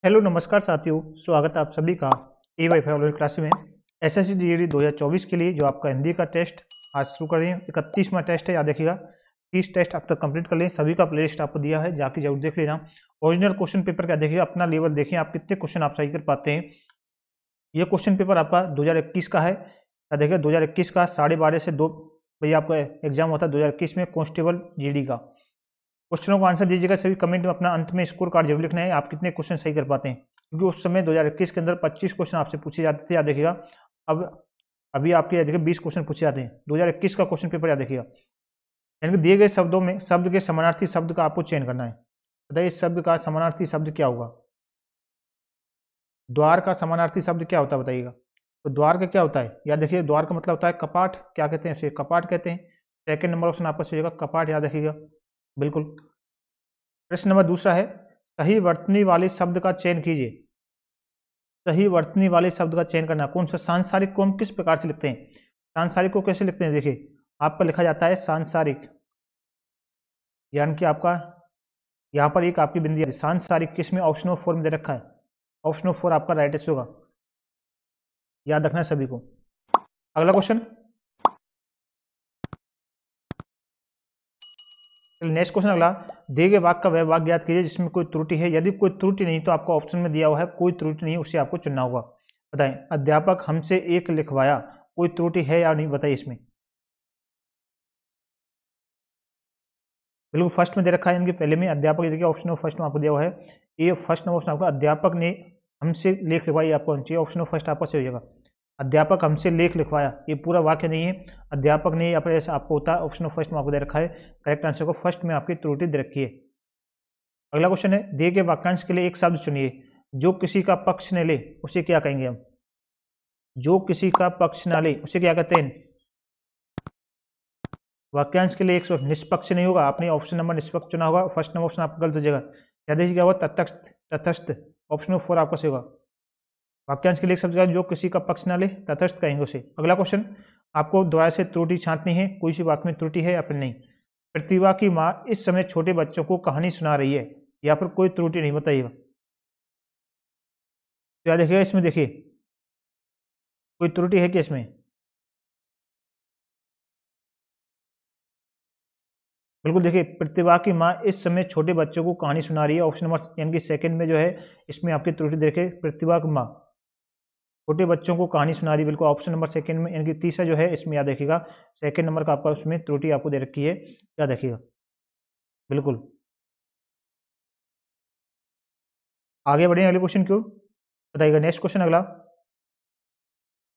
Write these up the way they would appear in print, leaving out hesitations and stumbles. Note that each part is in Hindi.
हेलो नमस्कार साथियों, स्वागत है आप सभी का ए वाई फाइव क्लास में। एसएससी जीडी 2024 के लिए जो आपका हिंदी का टेस्ट आज शुरू कर रहे हैं। 31वां टेस्ट है, याद रखिएगा। 30 टेस्ट अब तक कंप्लीट कर लें। सभी का प्लेलिस्ट आपको दिया है, जाके जरूर देख लेना। ओरिजिनल क्वेश्चन पेपर क्या देखिएगा, अपना लेवल देखें आप कितने क्वेश्चन आप सही कर पाते हैं। ये क्वेश्चन पेपर आपका 2021 का है। देखिए 2021 का 12:30 से 2 बजे आपका एग्जाम होता है। 2021 में कांस्टेबल जीडी का क्वेश्चनों को आंसर दीजिएगा। सभी कमेंट में अपना अंत में स्कोर कार्ड जरूर लिखना है, आप कितने क्वेश्चन सही कर पाते हैं। क्योंकि उस समय 2021 के अंदर 25 क्वेश्चन आपसे पूछे जाते थे, याद देखिएगा। अब अभी आपके याद देखिए 20 क्वेश्चन पूछे जाते हैं। 2021 का क्वेश्चन पेपर याद देखिएगा। यानी कि दिए गए शब्दों में शब्द के समानार्थी शब्द का आपको चयन करना है। बताइए इस शब्द का समानार्थी शब्द क्या होगा। द्वार का समानार्थी शब्द क्या होता है बताइएगा। तो द्वार का क्या होता है, याद देखिए। द्वार का मतलब होता है कपाट। क्या कहते हैं उसे, कपाट कहते हैं। सेकंड नंबर ऑप्शन आपका सही होगा, कपाट, याद रखिएगा। बिल्कुल। प्रश्न नंबर दूसरा है, सही वर्तनी वाले शब्द का चयन कीजिए। सही वर्तनी वाले शब्द का चयन करना कौन सा। सांसारिक को हम किस प्रकार से लिखते हैं। सांसारिक को कैसे लिखते हैं, देखिए आपका लिखा जाता है सांसारिक, यानी कि आपका यहाँ पर एक आपकी बिंदी है। सांसारिक किस में, ऑप्शन ऑफ 4 में दे रखा है। ऑप्शन ऑफ 4 आपका राइट होगा, याद रखना है सभी को। अगला क्वेश्चन, नेक्स्ट क्वेश्चन अगला। दिए गए वाक्य का वह वाक्य ज्ञात कीजिए जिसमें कोई त्रुटि है। यदि कोई त्रुटि नहीं तो आपको ऑप्शन में दिया हुआ है कोई त्रुटि नहीं, उसे आपको चुनना होगा। बताएं, अध्यापक हमसे एक लिखवाया, कोई त्रुटि है या नहीं, बताइए इसमें। बिल्कुल फर्स्ट में दे रखा है, इनके पहले में अध्यापक, देखिए ऑप्शन फर्स्ट में आपको दिया हुआ है। ये फर्स्ट नंबर ऑप्शन आपका, अध्यापक ने हमसे लेख लिखवाई, आपको चाहिए ऑप्शन फर्स्ट आपका सही हो जाएगा। अध्यापक हमसे लेख लिखवाया, ये पूरा वाक्य नहीं है। अध्यापक ने या फिर ऐसा आपको होता है, ऑप्शन फर्स्ट में आपको दे रखा है। करेक्ट आंसर को फर्स्ट में आपकी त्रुटि दे रखी है। अगला क्वेश्चन है, दिए गए वाक्यांश के लिए एक शब्द चुनिए। जो किसी का पक्ष न ले उसे क्या कहेंगे हम। जो किसी का पक्ष न ले उसे क्या कहते हैं। वाक्यांश के लिए एक शब्द निष्पक्ष नहीं होगा, आपने ऑप्शन नंबर निष्पक्ष चुना होगा। फर्स्ट नंबर ऑप्शन आपका गलत हो जाएगा। या देखिए क्या होगा, तटस्थ। तटस्थ ऑप्शन 4 आपका सही होगा। वाक्यांश के लिए एक शब्द का जो किसी का पक्ष ना ले, तटस्थ कहेंगे उसे। अगला क्वेश्चन, आपको दोबारा से त्रुटि छांटनी है, कोई सी वाक्य में त्रुटि है या फिर नहीं। प्रतिभा की माँ इस समय छोटे बच्चों को कहानी सुना रही है, या फिर कोई त्रुटि नहीं, बताइएगा। तो याद देखिएगा इसमें, देखिए कोई त्रुटि है क्या इसमें। बिल्कुल, देखिए प्रतिभा की माँ इस समय छोटे बच्चों को कहानी सुना रही है, ऑप्शन नंबर यानी कि सेकंड में जो है इसमें आपकी त्रुटि देखे। प्रतिभा की माँ छोटे बच्चों को कहानी सुना रही, बिल्कुल ऑप्शन नंबर सेकंड में, यानी कि तीसरा जो है इसमें याद रखिएगा। सेकंड नंबर का आपका उसमें त्रुटि आपको दे रखी है, याद रखिएगा। बिल्कुल, आगे बढ़े अगले क्वेश्चन क्यों, बताइएगा। नेक्स्ट क्वेश्चन अगला,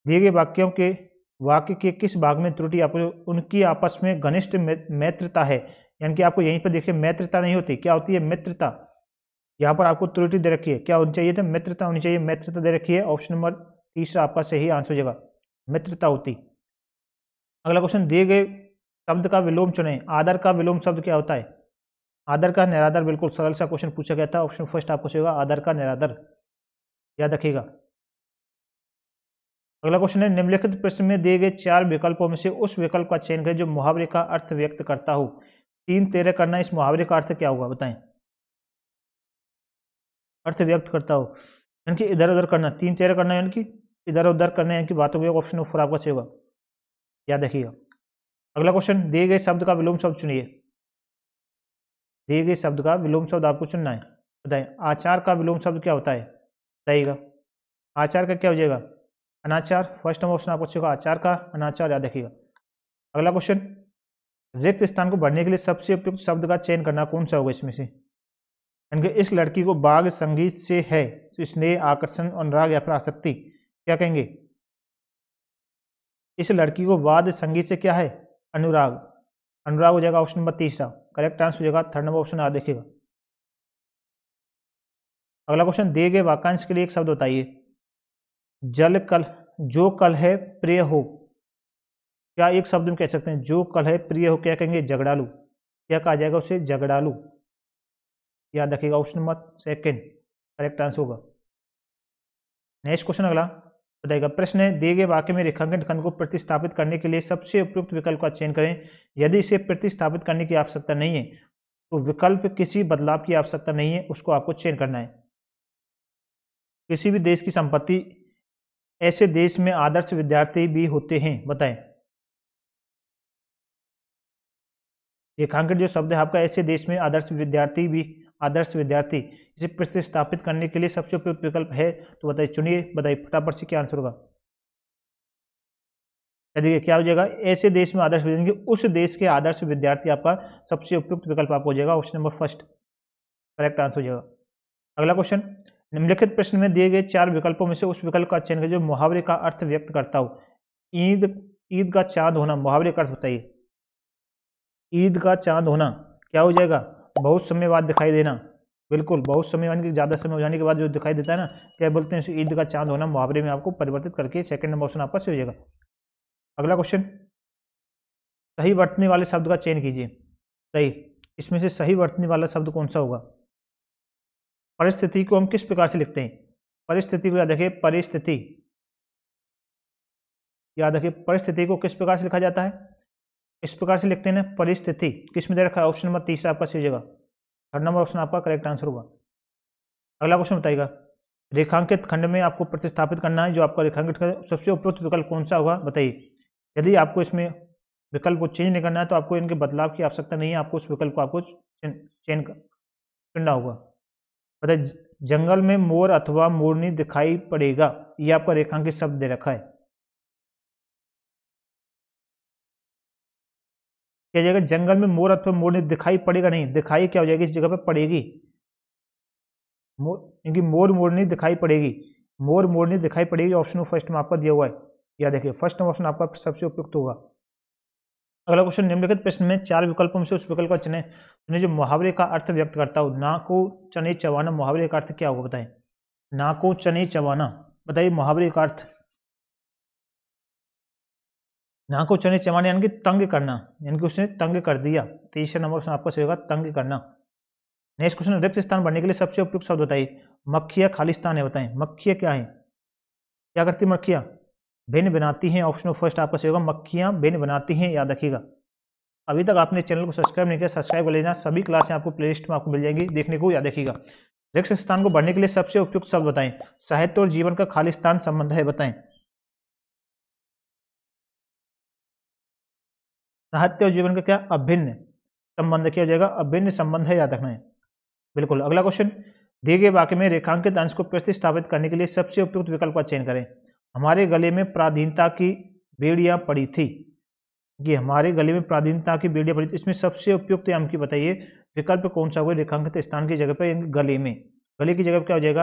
दिए गए वाक्य के किस भाग में त्रुटि आपको, उनकी आपस में घनिष्ठ मैत्रता है। यानी कि आपको यहीं पर देखिए मैत्रता नहीं होती, क्या होती है मित्रता। यहाँ पर आपको त्रुटि दे रखी है, क्या होनी चाहिए था, मित्रता होनी चाहिए। मित्रता दे रखी है, ऑप्शन नंबर तीसरा आपका सही आंसर हो जाएगा, मित्रता होती। अगला क्वेश्चन, दिए गए शब्द का विलोम चुने। आदर का विलोम शब्द क्या होता है। आदर का निरादर, बिल्कुल सरल सा क्वेश्चन पूछा गया था। ऑप्शन फर्स्ट आपको सही होगा, आदर का निरादर, याद रखिएगा। अगला क्वेश्चन है, निम्नलिखित प्रश्न में दिए गए 4 विकल्पों में से उस विकल्प का चयन करें जो मुहावरे का अर्थ व्यक्त करता हो। 3 13 करना, इस मुहावरे का अर्थ क्या होगा बताएं। अर्थ व्यक्त करता हो यानी कि इधर उधर करना, 3 13 करना यानी कि इधर उधर करना, यानी कि बातों को। ऑप्शन नंबर 4 आपका सही होगा, याद रखिएगा। अगला क्वेश्चन, दिए गए शब्द का विलोम शब्द चुनिए। दिए गए शब्द का विलोम शब्द आपको चुनना है, बताएं। आचार का विलोम शब्द क्या होता है, बताइएगा। आचार का क्या हो जाएगा, अनाचार। फर्स्ट नंबर ऑप्शन आपको होगा आचार का अनाचार, याद रखिएगा। अगला क्वेश्चन, रिक्त स्थान को भरने के लिए सबसे उपयुक्त शब्द का चयन करना कौन सा होगा इसमें से। यानी कि इस लड़की को बाग संगीत से है तो स्नेह, आकर्षण, अनुराग या फिर आसक्ति, क्या कहेंगे। इस लड़की को वाद्य संगीत से क्या है, अनुराग। अनुराग हो जाएगा ऑप्शन नंबर तीसरा, करेक्ट आंसर हो जाएगा थर्ड नंबर ऑप्शन, याद देखिएगा। अगला क्वेश्चन, दिए गए वाक्यांश के लिए एक शब्द बताइए। जल कल, जो कल है प्रिय हो, क्या एक शब्द में कह सकते हैं। जो कल है प्रिय हो, क्या कहेंगे, झगड़ालू। क्या कहा जाएगा उसे, झगड़ालू, याद रखिएगा। Option number second correct answer होगा। नेक्स्ट क्वेश्चन अगला, बताइएगा। प्रश्न है, दिए गए वाक्य में रेखांकन खंड को प्रतिस्थापित करने के लिए सबसे उपयुक्त विकल्प का चयन करें। यदि इसे प्रतिस्थापित करने की आवश्यकता नहीं है तो विकल्प किसी बदलाव की आवश्यकता नहीं है, उसको आपको चयन करना है। किसी भी देश की संपत्ति, ऐसे देश में आदर्श विद्यार्थी भी होते हैं, बताएं। रेखांकित जो शब्द है आपका, ऐसे देश में आदर्श विद्यार्थी इसे प्रतिस्थापित करने के लिए सबसे उपयुक्त विकल्प है, तो बताइए, चुनिए, बताइए फटाफट से क्या आंसर होगा। देखिए क्या हो जाएगा, ऐसे देश में आदर्श विद्यार्थी, उस देश के आदर्श विद्यार्थी आपका सबसे उपयुक्त विकल्प आपको हो जाएगा, option number first correct answer हो जाएगा। अगला क्वेश्चन, निम्नलिखित प्रश्न में दिए गए 4 विकल्पों में से उस विकल्प का चयन करें जो मुहावरे का अर्थ व्यक्त करता हो। ईद का चांद होना, मुहावरे का अर्थ बताइए। ईद का चांद होना क्या हो जाएगा, बहुत समय बाद दिखाई देना। बिल्कुल, बहुत समय यानी कि ज़्यादा समय हो जाने के बाद जो दिखाई देता है ना, क्या बोलते हैं, ईद का चांद होना, मुहावरे में आपको परिवर्तित करके सेकंड नंबर ऑप्शन आपका सही हो जाएगा। अगला क्वेश्चन, सही वर्तने वाले शब्द का चयन कीजिए। सही, इसमें से सही वर्तने वाला शब्द कौन सा होगा। परिस्थिति को हम किस प्रकार से लिखते हैं, परिस्थिति को याद रखिए, याद रखिए, परिस्थिति को किस प्रकार से लिखा जाता है, इस प्रकार से लिखते हैं ना, परिस्थिति। किस में दे रखा है, ऑप्शन नंबर तीसरा आपका सही हो जाएगा, थर्ड नंबर ऑप्शन आपका करेक्ट आंसर होगा। अगला क्वेश्चन बताइएगा, रेखांकित खंड में आपको प्रतिस्थापित करना है, जो आपका रेखांकित का सबसे उपयुक्त विकल्प कौन सा होगा, बताइए। यदि आपको इसमें विकल्प को चेंज नहीं करना है तो आपको इनके बदलाव की आवश्यकता नहीं है, आपको उस विकल्प को आपको चुनना होगा। बताइए, जंगल में मोर अथवा मोरनी दिखाई पड़ेगा, ये आपका रेखांकित शब्द दे रखा है, क्या जाएगा, जंगल में मोर अथवा मोरनी दिखाई पड़ेगा, नहीं, दिखाई क्या हो जाएगी, इस जगह पे पड़ेगी, इनकी मोर मोरनी दिखाई पड़ेगी, मोर मोरनी दिखाई पड़ेगी, ऑप्शन फर्स्ट में आपका दिया हुआ है, या देखिए फर्स्ट ऑप्शन आपका सबसे उपयुक्त होगा। अगला क्वेश्चन, निम्नलिखित प्रश्न में 4 विकल्पों में से उस विकल्प का चुनें जो मुहावरे का अर्थ व्यक्त करता हो। ना को चने चबाना, मुहावरे का अर्थ क्या होगा, बताएं। ना को चने चबाना, बताइए मुहावरे का अर्थ। ना को चने चबाना यानी कि तंग करना, यानी कि उसने तंग कर दिया, तीसरा नंबर ऑप्शन आपका सही होगा, तंग करना। नेक्स्ट क्वेश्चन, रिक्त स्थान भरने के लिए सबसे उपयुक्त शब्द बताइए। मक्खियां खालिस्तान है, बताएं मक्खियां क्या है, क्या करती मक्खियां, भिन्न बनाती हैं, ऑप्शन फर्स्ट आपका सही होगा, मक्खियां भिन्न बनाती हैं, याद रखिएगा। अभी तक आपने चैनल को सब्सक्राइब नहीं किया, सब्सक्राइब कर लेना, सभी क्लासें आपको प्लेलिस्ट में आपको मिल जाएंगी, देखने को याद रखिएगा। रिक्त स्थान को भरने के लिए सबसे उपयुक्त शब्द बताएं। साहित्य और जीवन का खालिस्तान संबंध है, बताएं। साहित्य और जीवन का क्या अभिन्न संबंध किया जाएगा, अभिन्न संबंध है, याद रखना है। बिल्कुल। अगला क्वेश्चन, दिए गए वाक्य में रेखांकित अंश को प्रतिस्थापित करने के लिए सबसे उपयुक्त विकल्प का चयन करें। हमारे गले में पराधीनता की बेड़ियां पड़ी थी, ये हमारे गले में पराधीनता की बेड़ियां पड़ी थी, इसमें सबसे उपयुक्त अंक की बताइए विकल्प कौन सा होगा, रेखांकित स्थान की जगह पर गले में, गले की जगह पर क्या हो जाएगा,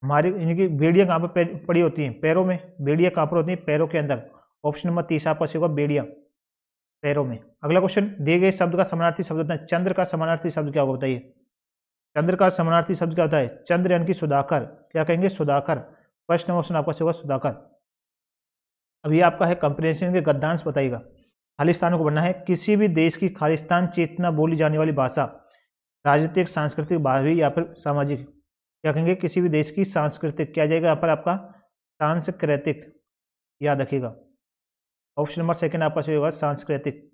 हमारे इनकी बेड़ियां कहाँ पर पड़ी होती हैं, पैरों में, बेड़ियां कहाँ पर होती हैं, पैरों के अंदर, ऑप्शन नंबर तीसरा आपका होगा, बेड़ियां पैरों में। अगला क्वेश्चन, दिए गए शब्द का समानार्थी शब्द होता है, चंद्र का समानार्थी शब्द क्या होगा, बताइए। चंद्र का समानार्थी शब्द क्या होता है, चंद्र यानी कि सुधाकर, क्या कहेंगे, सुधाकर, फर्स्ट नंबर ऑप्शन आपका होगा सुधाकर। अब ये आपका है कंप्रिहेंशन के गद्यांश बताइएगा। खालिस्तान को बनना है, किसी भी देश की खालिस्तान चेतना बोली जाने वाली भाषा, राजनीतिक, सांस्कृतिक, भावी या फिर सामाजिक, क्या कहेंगे, किसी भी देश की सांस्कृतिक, क्या जाएगा यहाँ पर आपका सांस्कृतिक, याद रखिएगा, ऑप्शन नंबर सेकंड आपका सही होगा, सांस्कृतिक।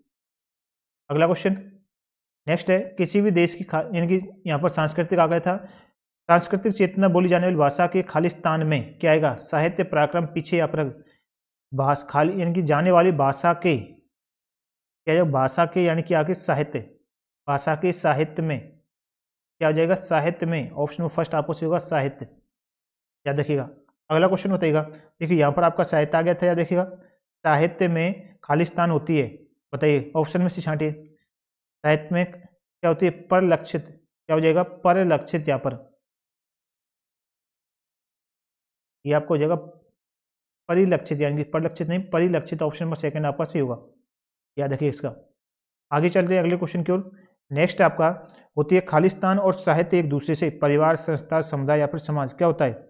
अगला क्वेश्चन नेक्स्ट है, किसी भी देश की यानी कि यहाँ पर सांस्कृतिक आ गया था, सांस्कृतिक चेतना बोली जाने वाली भाषा के खालिस्तान में क्या आएगा, साहित्य, पराक्रम, पीछे या पर भाषा, खाली यानी कि जाने वाली भाषा के, क्या जाएगा, भाषा के यानी कि आगे साहित्य, भाषा के साहित्य में क्या हो जाएगा, साहित्य में, ऑप्शन फर्स्ट आपको सही होगा, साहित्य, याद रखिएगा। अगला क्वेश्चन बताइएगा, देखिए यहाँ पर आपका साहित्य आ गया था, याद रखिएगा, साहित्य में खालिस्तान होती है, बताइए ऑप्शन में से छांटिए। साहित्य में क्या होती है, परिलक्षित, क्या हो जाएगा, परिलक्षित, यहाँ पर ये आपको हो जाएगा परिलक्षित, यानी कि परिलक्षित नहीं, परिलक्षित, ऑप्शन नंबर सेकंड आपका सही होगा, याद रखिए इसका। आगे चलते हैं अगले क्वेश्चन की ओर। नेक्स्ट आपका होती है, खालिस्तान और साहित्य एक दूसरे से, परिवार, संस्था, समुदाय या फिर समाज, क्या होता है,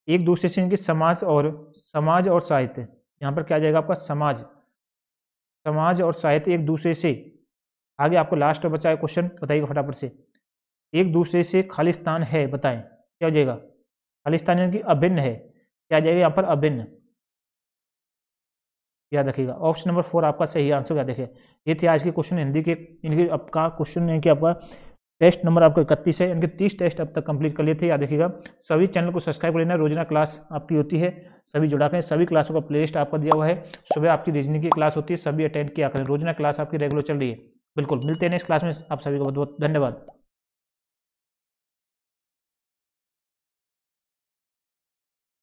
एक दूसरे से, इनकी समाज और साहित्य, यहाँ पर क्या जाएगा आपका समाज और साहित्य एक दूसरे से। आगे आपको लास्ट बचा है क्वेश्चन, बताइएगा फटाफट से, एक दूसरे से खालिस्तान है, बताएं क्या हो जाएगा, खालिस्तान यानी कि अभिन्न है, क्या जाएगा यहाँ पर, अभिन्न, याद रखिएगा, ऑप्शन नंबर 4 आपका सही आंसर, याद रखिए। ये थे आज के क्वेश्चन हिंदी के, इनके आपका क्वेश्चन है कि आपका टेस्ट नंबर आपका 31 है, यानी कि 30 टेस्ट अब तक कंप्लीट कर लिए थे। याद रखिएगा सभी चैनल को सब्सक्राइब कर लेना, रोजाना क्लास आपकी होती है, सभी जुड़ा करें, सभी क्लासों का प्लेलिस्ट आपका दिया हुआ है। सुबह आपकी रीजनिंग की क्लास होती है, सभी अटेंड किया करें, रोजाना क्लास आपकी रेगुलर चल रही है। बिल्कुल मिलते हैं नेक्स्ट क्लास में, आप सभी को बहुत बहुत धन्यवाद।